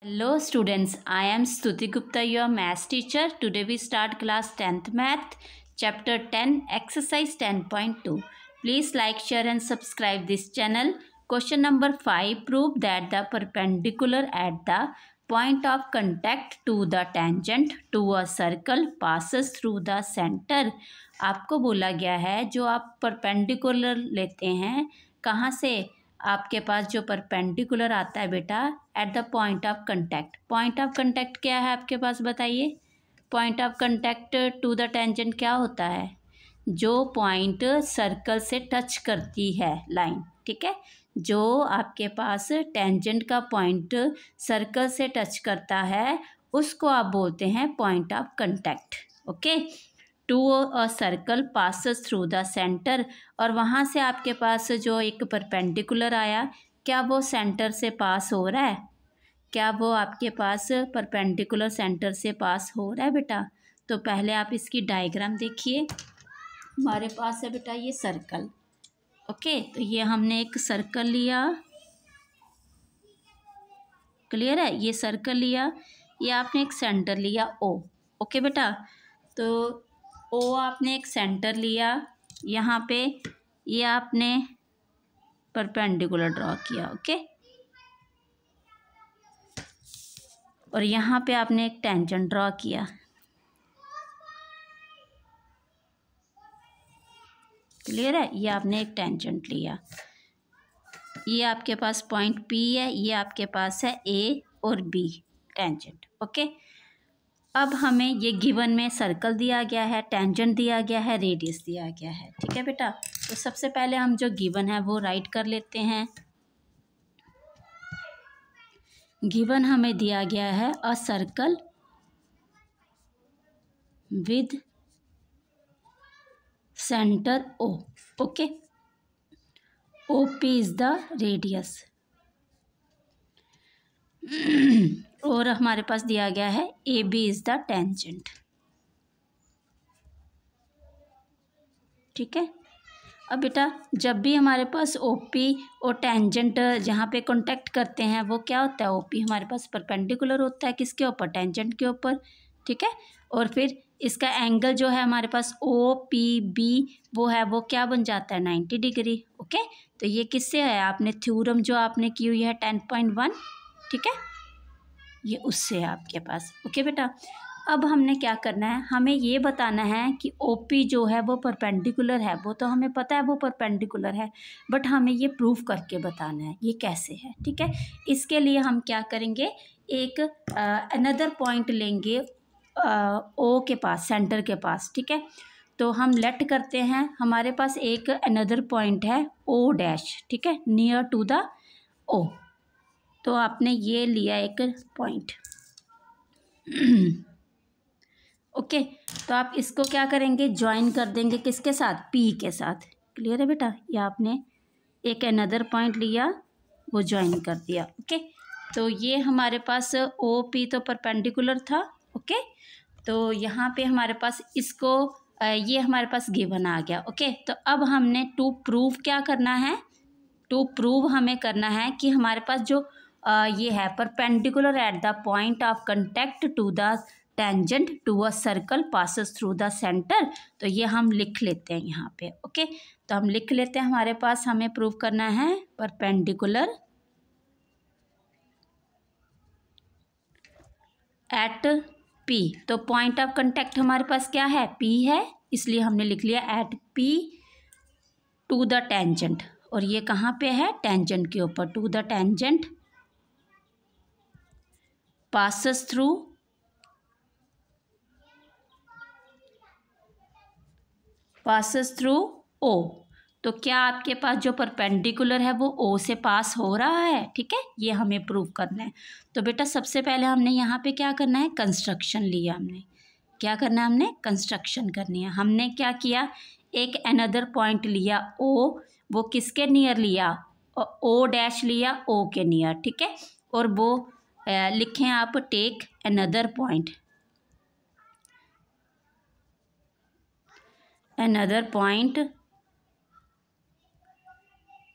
Hello students, I am Stuti Gupta, your maths teacher. Today we start class 10th math, chapter 10, exercise 10.2. Please like, share and subscribe this channel. Question number 5, prove that the perpendicular at the point of contact to the tangent to a circle passes through the center. आपको बोला गया है जो आप perpendicular लेते हैं कहाँ से, आपके पास जो परपेंडिकुलर आता है बेटा at the point of contact. Point of contact क्या है आपके पास, बताइए। Point of contact to the tangent क्या होता है? जो पॉइंट सर्कल से टच करती है लाइन, ठीक है। जो आपके पास टेंजेंट का पॉइंट सर्कल से टच करता है उसको आप बोलते हैं point of contact. Okay, to a circle passes through the centre, और वहाँ से आपके पास जो एक परपेंडिकुलर आया, क्या वो सेंटर से पास हो रहा है? क्या वो आपके पास परपेंडिकुलर सेंटर से पास हो रहा है बेटा? तो पहले आप इसकी डायग्राम देखिए। हमारे पास है बेटा ये सर्कल। ओके, तो ये हमने एक सर्कल लिया, क्लियर है, ये सर्कल लिया, ये आपने एक सेंटर लिया ओ। ओके बेटा, तो ओ आपने एक सेंटर लिया, यहाँ पे ये आपने परपेंडिकुलर ड्रॉ किया। ओके, और यहाँ पे आपने एक टेंजेंट ड्रॉ किया, क्लियर है, ये आपने एक टेंजेंट लिया। ये आपके पास पॉइंट पी है, ये आपके पास है ए और बी टेंजेंट। ओके, अब हमें ये गिवन में सर्कल दिया गया है, टेंजेंट दिया गया है, रेडियस दिया गया है, ठीक है बेटा। तो सबसे पहले हम जो गिवन है वो राइट कर लेते हैं। गिवन हमें दिया गया है a circle with centre O. Okay, O P is the radius और हमारे पास दिया गया है A B is the tangent, ठीक है। अब बेटा जब भी हमारे पास ओपी और टेंजेंट जहाँ पे कांटेक्ट करते हैं वो क्या होता है, ओपी हमारे पास परपेंडिकुलर होता है किसके ऊपर, टेंजेंट के ऊपर, ठीक है। और फिर इसका एंगल जो है हमारे पास ओ पी बी वो है, वो क्या बन जाता है 90 डिग्री। ओके, तो ये किससे है, आपने थ्योरम जो आपने की हुई है 10.1, ठीक है, ये उससे है आपके पास। ओके बेटा, अब हमने क्या करना है, हमें ये बताना है कि ओपी जो है वो परपेंडिकुलर है, वो तो हमें पता है वो परपेंडिकुलर है, बट हमें ये प्रूफ करके बताना है ये कैसे है, ठीक है। इसके लिए हम क्या करेंगे, एक अनदर पॉइंट लेंगे ओ के पास, सेंटर के पास, ठीक है। तो हम लेट करते हैं, हमारे पास एक अनदर पॉइंट है ओ डैश, ठीक है, नियर टू द ओ। तो आपने ये लिया एक पॉइंट ओके, तो आप इसको क्या करेंगे, ज्वाइन कर देंगे किसके साथ, पी के साथ, क्लियर है बेटा। ये आपने एक अनदर पॉइंट लिया, वो ज्वाइन कर दिया। ओके, तो ये हमारे पास ओ पी तो परपेंडिकुलर था। ओके, तो यहाँ पे हमारे पास इसको ये हमारे पास गिवन आ गया। ओके, तो अब हमने टू प्रूव क्या करना है, टू प्रूव हमें करना है कि हमारे पास जो ये है perpendicular at the point of contact to the tangent to a circle passes through the centre. तो ये हम लिख लेते हैं यहाँ पे। ओके, तो हम लिख लेते हैं, हमारे पास हमें प्रूव करना है परपेंडिकुलर एट पी। तो पॉइंट ऑफ कंटैक्ट हमारे पास क्या है, पी है, इसलिए हमने लिख लिया at P to the tangent, और ये कहाँ पे है, टेंजेंट के ऊपर, to the tangent passes through O. तो क्या आपके पास जो परपेंडिकुलर है वो ओ से पास हो रहा है, ठीक है, ये हमें प्रूव करना है। तो बेटा सबसे पहले हमने यहाँ पे क्या करना है, कंस्ट्रक्शन लिया, हमने क्या करना है, हमने कंस्ट्रक्शन करनी है। हमने क्या किया, एक अनदर पॉइंट लिया ओ, वो किसके नियर लिया, ओ डैश लिया ओ के नियर, ठीक है, और वो लिखें आप take another point, another point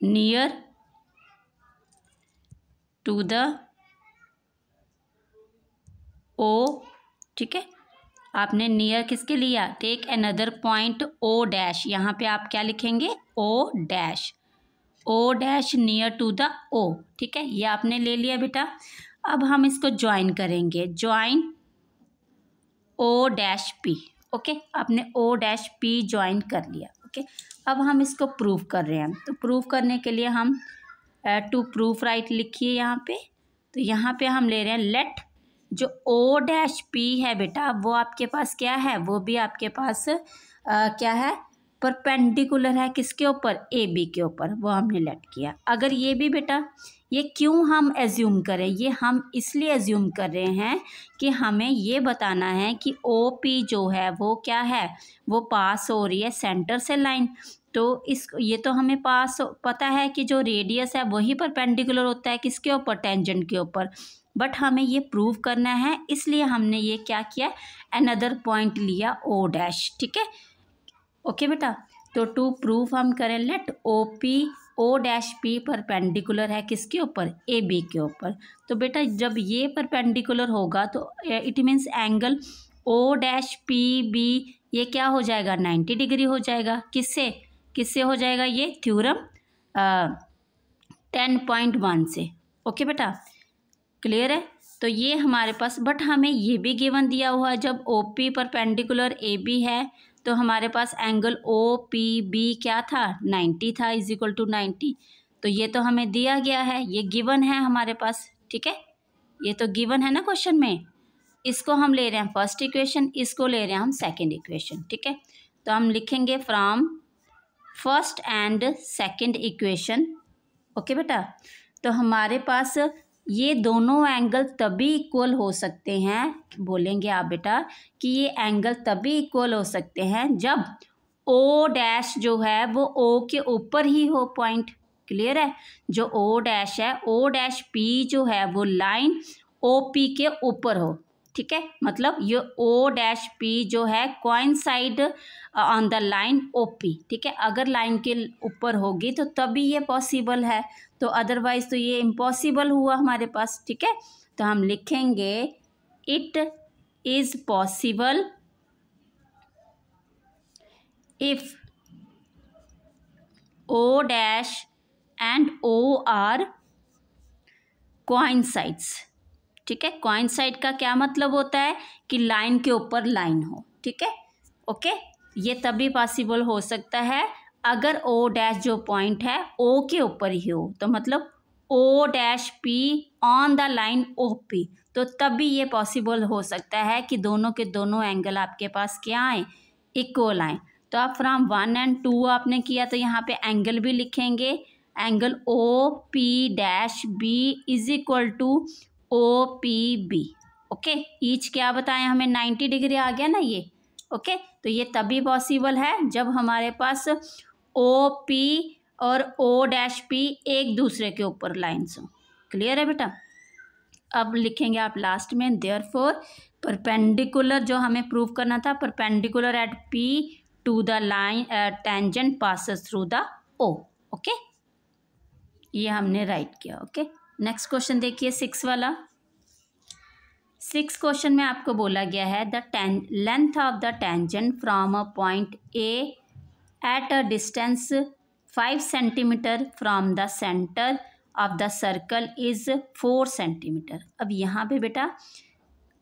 near to the O, ठीक है। आपने नियर किसके लिया, take another point O dash, यहाँ पे आप क्या लिखेंगे, O dash, O dash near to the O, ठीक है। ये आपने ले लिया बेटा। अब हम इसको ज्वाइन करेंगे, join O dash P, okay. आपने ओ डैश पी ज्वाइन कर लिया, ओके। अब हम इसको प्रूव कर रहे हैं, तो प्रूव करने के लिए हम टू प्रूफ राइट लिखिए यहाँ पे। तो यहाँ पे हम ले रहे हैं लेट जो ओ डैश पी है बेटा, वो आपके पास क्या है, वो भी आपके पास क्या है, परपेंडिकुलर है किसके ऊपर, ए बी के ऊपर, वो हमने लेट किया। अगर ये भी बेटा, ये क्यों हम एज्यूम करें, ये हम इसलिए एज्यूम कर रहे हैं कि हमें ये बताना है कि ओ पी जो है वो क्या है, वो पास हो रही है सेंटर से लाइन। तो इस ये तो हमें पास पता है कि जो रेडियस है वही परपेंडिकुलर होता है किसके ऊपर, टेंजेंट के ऊपर। बट हमें ये प्रूव करना है, इसलिए हमने ये क्या किया, अनदर पॉइंट लिया ओ डैश, ठीक है। ओके बेटा, तो टू प्रूफ हम करें let O P O dash P perpendicular है किसके ऊपर, ए बी के ऊपर। तो बेटा जब ये परपेंडिकुलर होगा तो it means angle O dash P B ये क्या हो जाएगा, 90 डिग्री हो जाएगा। किससे किससे हो जाएगा, ये थ्योरम 10.1 से। ओके बेटा, क्लियर है। तो ये हमारे पास, बट हमें ये भी गिवन दिया हुआ है जब O P perpendicular A B है तो हमारे पास एंगल ओ पी बी क्या था, 90 था, इज इक्वल टू 90। तो ये तो हमें दिया गया है, ये गिवन है हमारे पास, ठीक है। ये तो गिवन है ना क्वेश्चन में। इसको हम ले रहे हैं फर्स्ट इक्वेशन, इसको ले रहे हैं हम सेकंड इक्वेशन, ठीक है। तो हम लिखेंगे from first and second equation, okay बेटा। तो हमारे पास ये दोनों एंगल तभी इक्वल हो सकते हैं, बोलेंगे आप बेटा कि ये एंगल तभी इक्वल हो सकते हैं जब ओ डैश जो है वो ओ के ऊपर ही हो पॉइंट, क्लियर है। जो ओ डैश है, ओ डैश पी जो है वो लाइन ओ पी के ऊपर हो, ठीक है। मतलब ये ओ डैश पी जो है coincide on the line O P, ठीक है। अगर लाइन के ऊपर होगी तो तभी ये पॉसिबल है, तो अदरवाइज तो ये इम्पॉसिबल हुआ हमारे पास, ठीक है। तो हम लिखेंगे it is possible if O dash and O R coincides, ठीक है। कोइंसाइड का क्या मतलब होता है कि लाइन के ऊपर लाइन हो, ठीक है। ओके, ये तभी पॉसिबल हो सकता है अगर ओ डैश जो पॉइंट है ओ के ऊपर ही हो, तो मतलब O dash P on the line O P, तो तभी ये पॉसिबल हो सकता है कि दोनों के दोनों एंगल आपके पास क्या आए, इक्वल आए। तो आप फ्रॉम 1 और 2 आपने किया तो यहाँ पे एंगल भी लिखेंगे, angle O P dash B is equal to O P B, okay. Each क्या बताएं हमें, 90 डिग्री आ गया ना ये, ओके। तो ये तभी पॉसिबल है जब हमारे पास ओ पी और ओ डैश पी एक दूसरे के ऊपर लाइन्स हो, क्लियर है बेटा। अब लिखेंगे आप लास्ट में देयरफॉर परपेंडिकुलर, जो हमें प्रूव करना था, perpendicular at P to the line tangent passes through the O, okay. ये हमने राइट किया, ओके। नेक्स्ट क्वेश्चन देखिए 6 वाला। 6 क्वेश्चन में आपको बोला गया है the length of the tangent from a point A at a distance 5 centimetre from the centre of the circle is 4 centimetre. अब यहाँ पे बेटा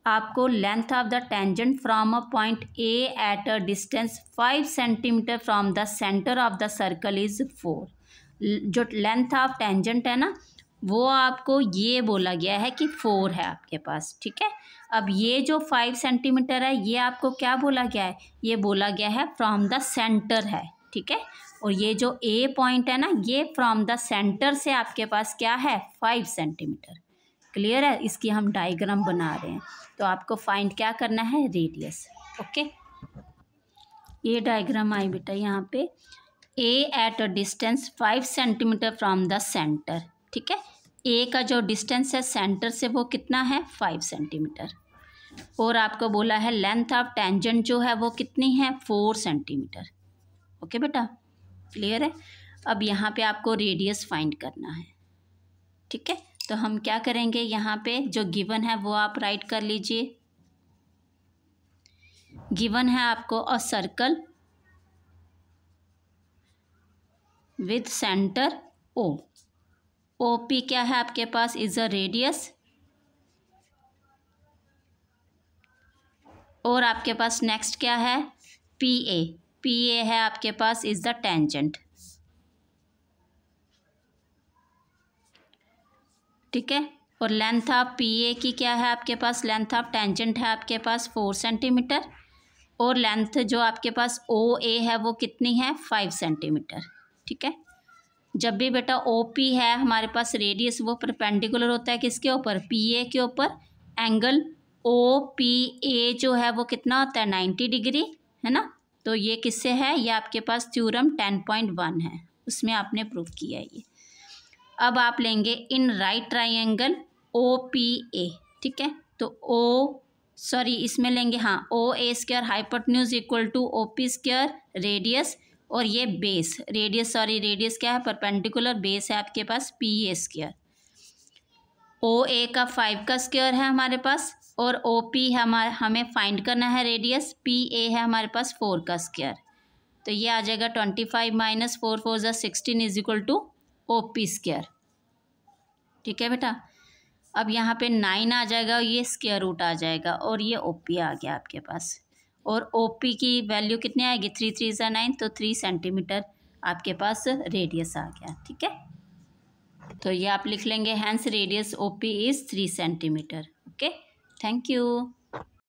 आपको length of the tangent from a point A at a distance 5 centimetre from the centre of the circle is 4। जो length of tangent है ना, वो आपको ये बोला गया है कि 4 है आपके पास, ठीक है। अब ये जो 5 सेंटीमीटर है ये आपको क्या बोला गया है, ये बोला गया है फ्रॉम द सेंटर है, ठीक है। और ये जो ए पॉइंट है ना, ये फ्रॉम द सेंटर से आपके पास क्या है, 5 सेंटीमीटर, क्लियर है। इसकी हम डायग्राम बना रहे हैं, तो आपको फाइंड क्या करना है, रेडियस, ओके। ये डायग्राम आई बेटा यहाँ पे, A at a distance 5 centimetre from the centre, ठीक है। ए का जो डिस्टेंस है सेंटर से वो कितना है, 5 सेंटीमीटर। और आपको बोला है लेंथ ऑफ टेंजेंट जो है वो कितनी है, 4 सेंटीमीटर, ओके बेटा, क्लियर है। अब यहाँ पे आपको रेडियस फाइंड करना है, ठीक है। तो हम क्या करेंगे, यहाँ पे जो गिवन है वो आप राइट कर लीजिए, गिवन है आपको a circle with centre O. O P क्या है आपके पास, इज अ रेडियस, और आपके पास नेक्स्ट क्या है, पी ए। पी ए है आपके पास इज द टेंजेंट। ठीक है, और लेंथ ऑफ पी ए की क्या है आपके पास, लेंथ ऑफ टेंजेंट है आपके पास 4 सेंटीमीटर, और लेंथ जो आपके पास ओ ए है वो कितनी है, 5 सेंटीमीटर। ठीक है, जब भी बेटा ओ पी है हमारे पास रेडियस, वो परपेंडिकुलर होता है किसके ऊपर, पी ए के ऊपर। एंगल ओ पी ए जो है वो कितना होता है, 90 डिग्री, है ना। तो ये किससे है, ये आपके पास थ्योरम 10.1 है, उसमें आपने प्रूव किया है ये। अब आप लेंगे in right triangle O P A. ठीक है, तो इसमें लेंगे हाँ, O A square hypotenuse equal to O P square radius, और ये बेस रेडियस क्या है, परपेंडिकुलर बेस है आपके पास पी ए स्क्वायर। ओ ए का 5 का स्क्वायर है हमारे पास, और ओ पी हमें फाइंड करना है रेडियस, पी ए है हमारे पास 4 का स्क्वायर। तो ये आ जाएगा 25 minus 4 4 = 16 is equal to O P square. ठीक है बेटा, अब यहाँ पे 9 आ जाएगा, ये स्क्वायर रूट आ जाएगा, और ये ओ पी आ गया आपके पास। और ओ पी की वैल्यू कितनी आएगी, 3 3 = 9, तो 3 सेंटीमीटर आपके पास रेडियस आ गया। ठीक है, तो ये आप लिख लेंगे, hence radius O P is 3 centimetre. Okay, thank you.